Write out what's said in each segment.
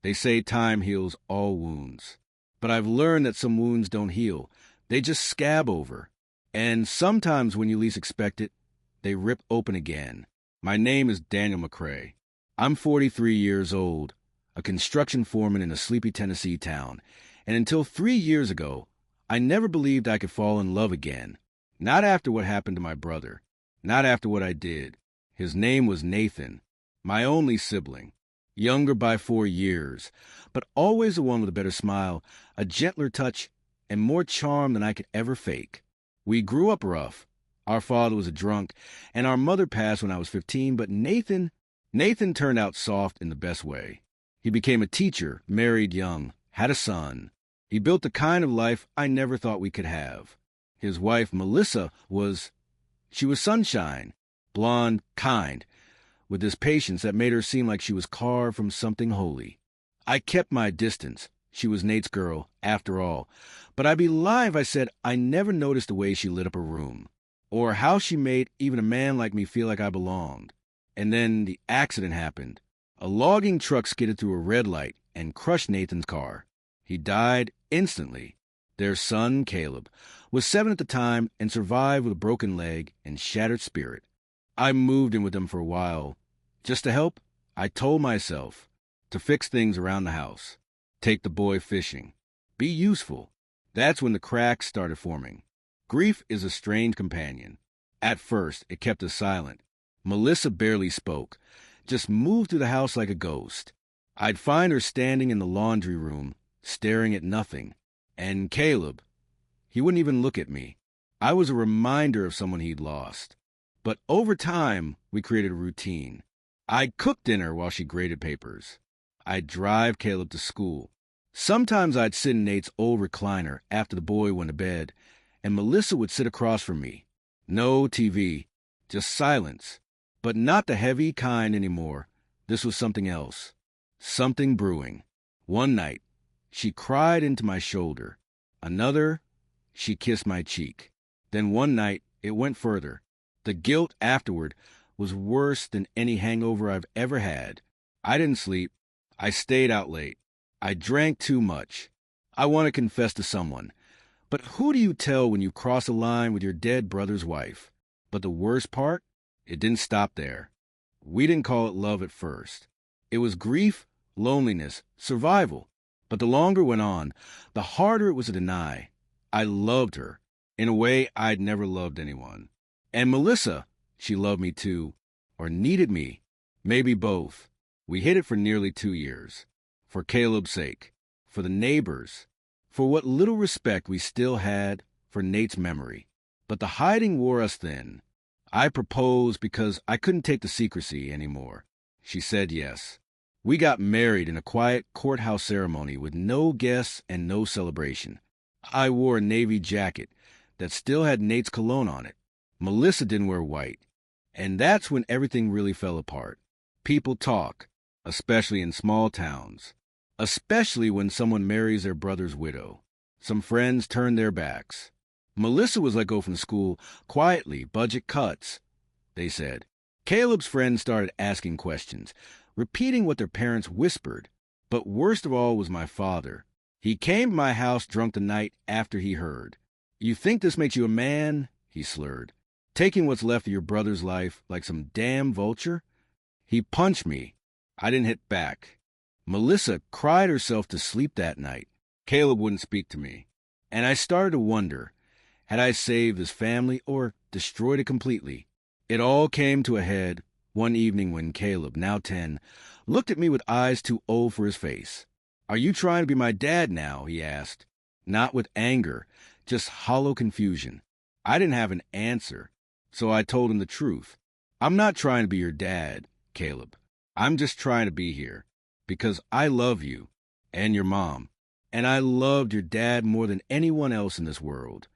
They say time heals all wounds. But I've learned that some wounds don't heal. They just scab over. And sometimes when you least expect it, they rip open again. My name is Daniel McCrae. I'm 43 years old, a construction foreman in a sleepy Tennessee town. And until 3 years ago, I never believed I could fall in love again. Not after what happened to my brother. Not after what I did. His name was Nathan, my only sibling. Younger by 4 years, but always the one with a better smile, a gentler touch, and more charm than I could ever fake. We grew up rough. Our father was a drunk, and our mother passed when I was 15, but Nathan turned out soft in the best way. He became a teacher, married young, had a son. He built the kind of life I never thought we could have. His wife, Melissa, she was sunshine, blonde, kind, with this patience that made her seem like she was carved from something holy. I kept my distance. She was Nate's girl, after all. But I'd be lying if I said I never noticed the way she lit up a room, or how she made even a man like me feel like I belonged. And then the accident happened. A logging truck skidded through a red light and crushed Nathan's car. He died instantly. Their son, Caleb, was 7 at the time and survived with a broken leg and shattered spirit. I moved in with them for a while. Just to help, I told myself to fix things around the house, take the boy fishing, be useful. That's when the cracks started forming. Grief is a strange companion. At first, it kept us silent. Melissa barely spoke, just moved through the house like a ghost. I'd find her standing in the laundry room, staring at nothing. And Caleb, he wouldn't even look at me. I was a reminder of someone he'd lost. But over time, we created a routine. I'd cook dinner while she graded papers. I'd drive Caleb to school. Sometimes I'd sit in Nate's old recliner after the boy went to bed, and Melissa would sit across from me. No TV, just silence. But not the heavy kind anymore. This was something else. Something brewing. One night, she cried into my shoulder. Another, she kissed my cheek. Then one night, it went further. The guilt afterward was worse than any hangover I've ever had. I didn't sleep. I stayed out late. I drank too much. I want to confess to someone. But who do you tell when you cross a line with your dead brother's wife? But the worst part? It didn't stop there. We didn't call it love at first. It was grief, loneliness, survival. But the longer it went on, the harder it was to deny. I loved her in a way I'd never loved anyone. And Melissa, she loved me too, or needed me, maybe both. We hid it for nearly 2 years. For Caleb's sake, for the neighbors, for what little respect we still had for Nate's memory. But the hiding wore us thin. I proposed because I couldn't take the secrecy anymore. She said yes. We got married in a quiet courthouse ceremony with no guests and no celebration. I wore a navy jacket that still had Nate's cologne on it. Melissa didn't wear white. And that's when everything really fell apart. People talk, especially in small towns. Especially when someone marries their brother's widow. Some friends turn their backs. Melissa was let go from school quietly, budget cuts, they said. Caleb's friends started asking questions, repeating what their parents whispered. But worst of all was my father. He came to my house drunk the night after he heard. "You think this makes you a man?" he slurred. "Taking what's left of your brother's life like some damn vulture?" He punched me. I didn't hit back. Melissa cried herself to sleep that night. Caleb wouldn't speak to me. And I started to wonder, had I saved his family or destroyed it completely? It all came to a head one evening when Caleb, now 10, looked at me with eyes too old for his face. "Are you trying to be my dad now?" he asked. Not with anger, just hollow confusion. I didn't have an answer, so I told him the truth. "I'm not trying to be your dad, Caleb. I'm just trying to be here. Because I love you, and your mom, and I loved your dad more than anyone else in this world."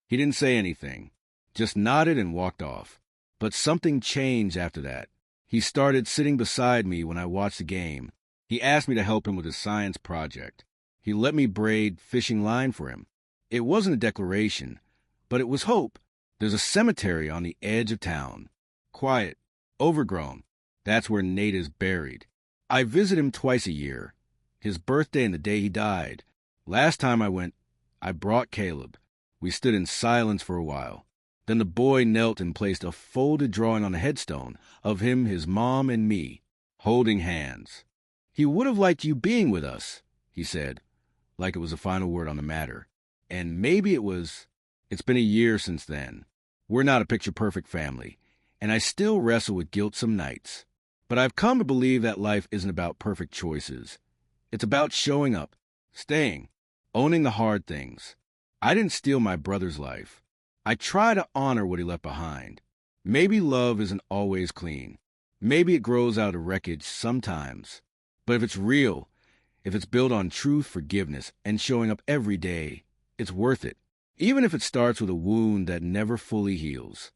He didn't say anything, just nodded and walked off. But something changed after that. He started sitting beside me when I watched the game. He asked me to help him with his science project. He let me braid fishing line for him. It wasn't a declaration, but it was hope. There's a cemetery on the edge of town. Quiet, overgrown. That's where Nate is buried. I visit him twice a year. his birthday and the day he died. Last time I went, I brought Caleb. We stood in silence for a while. Then the boy knelt and placed a folded drawing on a headstone of him, his mom, and me, holding hands. He would have liked you being with us, he said, like it was a final word on the matter. And maybe it was. It's been a year since then. We're not a picture-perfect family, and I still wrestle with guilt some nights. But I've come to believe that life isn't about perfect choices. It's about showing up, staying, owning the hard things. I didn't steal my brother's life. I try to honor what he left behind. Maybe love isn't always clean. Maybe it grows out of wreckage sometimes. But if it's real, if it's built on truth, forgiveness, and showing up every day, it's worth it. Even if it starts with a wound that never fully heals.